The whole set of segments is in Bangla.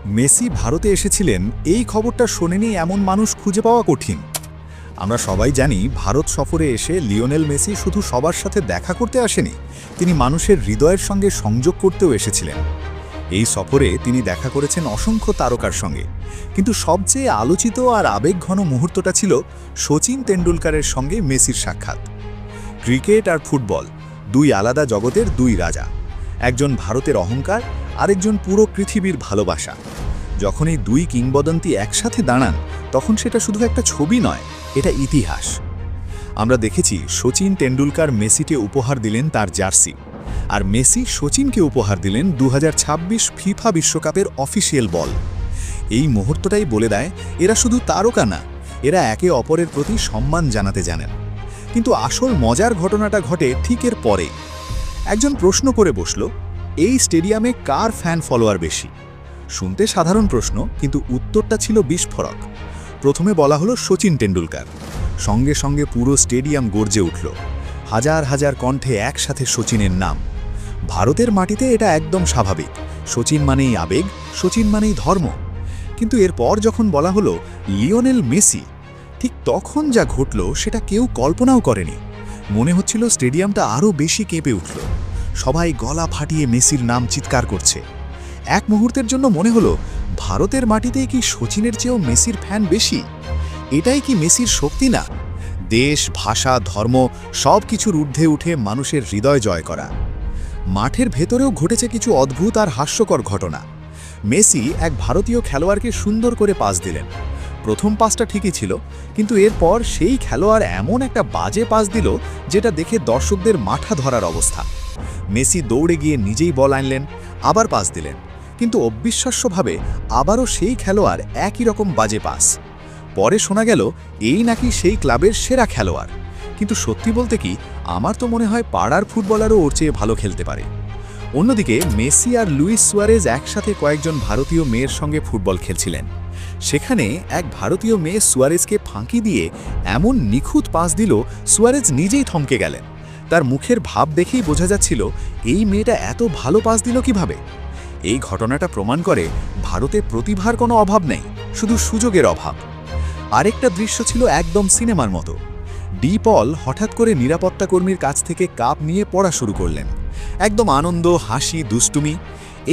মেসি ভারতে এসেছিলেন এই খবরটা শোনেনি এমন মানুষ খুঁজে পাওয়া কঠিন। আমরা সবাই জানি ভারত সফরে এসে লিওনেল মেসি শুধু সবার সাথে দেখা করতে আসেনি, তিনি মানুষের হৃদয়ের সঙ্গে সংযোগ করতেও এসেছিলেন। এই সফরে তিনি দেখা করেছেন অসংখ্য তারকার সঙ্গে, কিন্তু সবচেয়ে আলোচিত আর আবেগঘন মুহূর্তটা ছিল শচীন তেন্ডুলকরের সঙ্গে মেসির সাক্ষাৎ। ক্রিকেট আর ফুটবল দুই আলাদা জগতের দুই রাজা, একজন ভারতের অহংকার, আরেকজন পুরো পৃথিবীর ভালোবাসা। যখন এই দুই কিংবদন্তি একসাথে দাঁড়ান তখন সেটা শুধু একটা ছবি নয়, এটা ইতিহাস। আমরা দেখেছি শচীন তেন্ডুলকর মেসিকে উপহার দিলেন তার জার্সি, আর মেসি শচীনকে উপহার দিলেন 2026 ফিফা বিশ্বকাপের অফিসিয়াল বল। এই মুহূর্তটাই বলে দেয় এরা শুধু তারকা না, এরা একে অপরের প্রতি সম্মান জানাতে জানেন। কিন্তু আসল মজার ঘটনাটা ঘটে ঠিক এর পরে। একজন প্রশ্ন করে বসল, এই স্টেডিয়ামে কার ফ্যান ফলোয়ার বেশি? শুনতে সাধারণ প্রশ্ন, কিন্তু উত্তরটা ছিল বিস্ফোরক। প্রথমে বলা হলো শচীন তেন্ডুলকর, সঙ্গে সঙ্গে পুরো স্টেডিয়াম গর্জে উঠল। হাজার হাজার কণ্ঠে একসাথে শচীনের নাম। ভারতের মাটিতে এটা একদম স্বাভাবিক, শচীন মানেই আবেগ, শচীন মানেই ধর্ম। কিন্তু এরপর যখন বলা হলো লিওনেল মেসি, ঠিক তখন যা ঘটল সেটা কেউ কল্পনাও করেনি। মনে হচ্ছিল স্টেডিয়ামটা আরও বেশি কেঁপে উঠল। সবাই গলা ফাটিয়ে মেসির নাম চিৎকার করছে। এক মুহূর্তের জন্য মনে হলো ভারতের মাটিতে কি শচীনের চেয়েও মেসির ফ্যান বেশি? এটাই কি মেসির শক্তি না? দেশ, ভাষা, ধর্ম সব কিছুর ঊর্ধ্বে উঠে মানুষের হৃদয় জয় করা। মাঠের ভেতরেও ঘটেছে কিছু অদ্ভুত আর হাস্যকর ঘটনা। মেসি এক ভারতীয় খেলোয়াড়কে সুন্দর করে পাস দিলেন। প্রথম পাসটা ঠিকই ছিল, কিন্তু এরপর সেই খেলোয়াড় এমন একটা বাজে পাস দিল যেটা দেখে দর্শকদের মাথা ধরার অবস্থা। মেসি দৌড়ে গিয়ে নিজেই বল আনলেন, আবার পাস দিলেন, কিন্তু অবিশ্বাস্যভাবে আবারও সেই খেলোয়াড় একই রকম বাজে পাস। পরে শোনা গেল এই নাকি সেই ক্লাবের সেরা খেলোয়াড়। কিন্তু সত্যি বলতে কি, আমার তো মনে হয় পাড়ার ফুটবলারও ওর চেয়ে ভালো খেলতে পারে। অন্যদিকে মেসি আর লুইস সুয়ারেজ একসাথে কয়েকজন ভারতীয় মেয়ের সঙ্গে ফুটবল খেলছিলেন। সেখানে এক ভারতীয় মেয়ে সুয়ারেজকে ফাঁকি দিয়ে এমন নিখুঁত পাস দিল, সুয়ারেজ নিজেই থমকে গেলেন। তার মুখের ভাব দেখেই বোঝা যাচ্ছিল এই মেয়েটা এত ভালো পাস দিল কিভাবে। এই ঘটনাটা প্রমাণ করে ভারতে প্রতিভার কোনো অভাব নেই, শুধু সুযোগের অভাব। আরেকটা দৃশ্য ছিল একদম সিনেমার মতো। ডি পল হঠাৎ করে নিরাপত্তা কর্মীর কাছ থেকে কাপ নিয়ে পড়া শুরু করলেন। একদম আনন্দ, হাসি, দুষ্টুমি।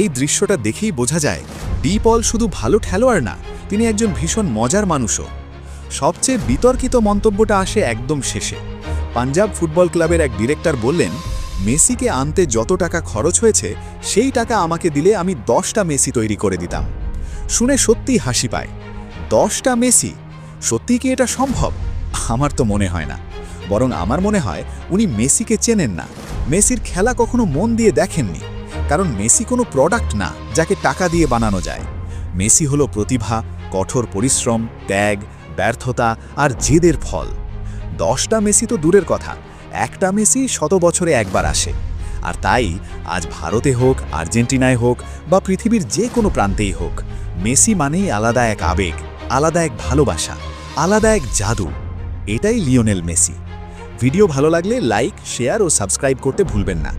এই দৃশ্যটা দেখেই বোঝা যায় ডি পল শুধু ভালো খেলোয়াড় না, তিনি একজন ভীষণ মজার মানুষও। সবচেয়ে বিতর্কিত মন্তব্যটা আসে একদম শেষে। পাঞ্জাব ফুটবল ক্লাবের এক ডিরেক্টর বললেন, মেসিকে আনতে যত টাকা খরচ হয়েছে সেই টাকা আমাকে দিলে আমি 10টা মেসি তৈরি করে দিতাম। শুনে সত্যিই হাসি পায়। 10টা মেসি? সত্যি কি এটা সম্ভব? আমার তো মনে হয় না। বরং আমার মনে হয় উনি মেসিকে চেনেন না, মেসির খেলা কখনো মন দিয়ে দেখেননি। কারণ মেসি কোনো প্রোডাক্ট না যাকে টাকা দিয়ে বানানো যায়। মেসি হলো প্রতিভা, কঠোর পরিশ্রম, ত্যাগ, ব্যর্থতা আর জেদের ফল। 10টা মেসি তো দূরের কথা, একটা মেসি 100 বছরে একবার আসে। আর তাই আজ ভারতে হোক, আর্জেন্টিনায় হোক বা পৃথিবীর যে কোনো প্রান্তেই হোক, মেসি মানেই আলাদা এক আবেগ, আলাদা এক ভালোবাসা, আলাদা এক জাদু। এটাই লিওনেল মেসি। ভিডিও ভালো লাগলে লাইক, শেয়ার ও সাবস্ক্রাইব করতে ভুলবেন না।